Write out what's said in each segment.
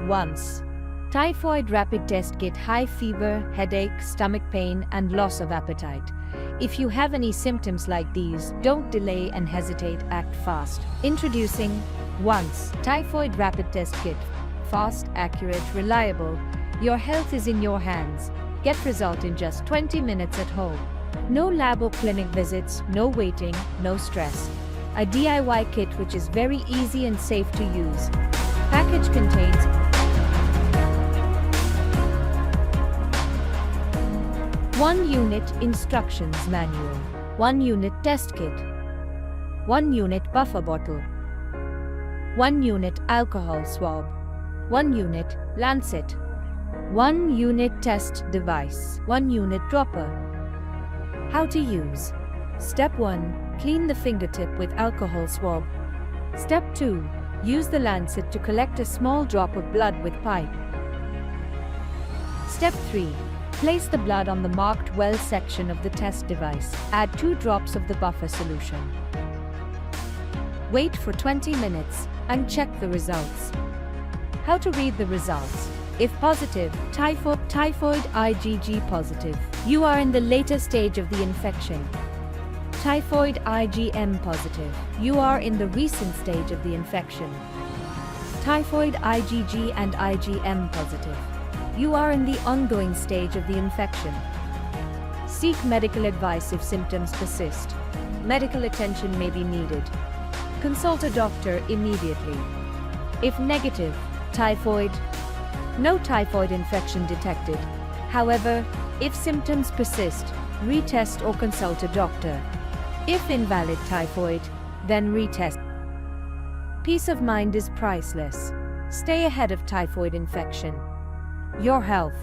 Once Typhoid Rapid Test Kit. High fever, headache, stomach pain, and loss of appetite. If you have any symptoms like these, don't delay and hesitate, act fast. Introducing Once Typhoid Rapid Test Kit. Fast, accurate, reliable. Your health is in your hands. Get result in just 20 minutes at home. No lab or clinic visits, no waiting, no stress. A DIY kit which is very easy and safe to use. Package contains one unit instructions manual, 1 unit test kit, 1 unit buffer bottle, 1 unit alcohol swab, 1 unit lancet, 1 unit test device, 1 unit dropper. How to use. Step 1. Clean the fingertip with alcohol swab. Step 2. Use the lancet to collect a small drop of blood with pipe. Step 3. Place the blood on the marked well section of the test device. Add 2 drops of the buffer solution. Wait for 20 minutes and check the results. How to read the results. If positive, typhoid IgG positive, you are in the later stage of the infection. Typhoid IgM positive, you are in the recent stage of the infection. Typhoid IgG and IgM positive, you are in the ongoing stage of the infection. Seek medical advice if symptoms persist. Medical attention may be needed. Consult a doctor immediately. If negative, typhoid, no typhoid infection detected. However, if symptoms persist, retest or consult a doctor. If invalid typhoid, then retest. Peace of mind is priceless. Stay ahead of typhoid infection. Your health,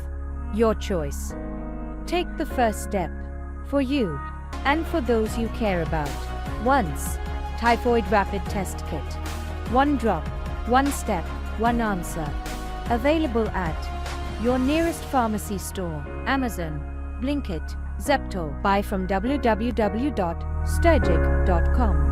your choice. Take the first step for you and for those you care about. Once Typhoid Rapid Test Kit. 1 drop, 1 step, 1 answer. Available at your nearest pharmacy store, Amazon, Blinkit, Zepto. Buy from www.stergic.com.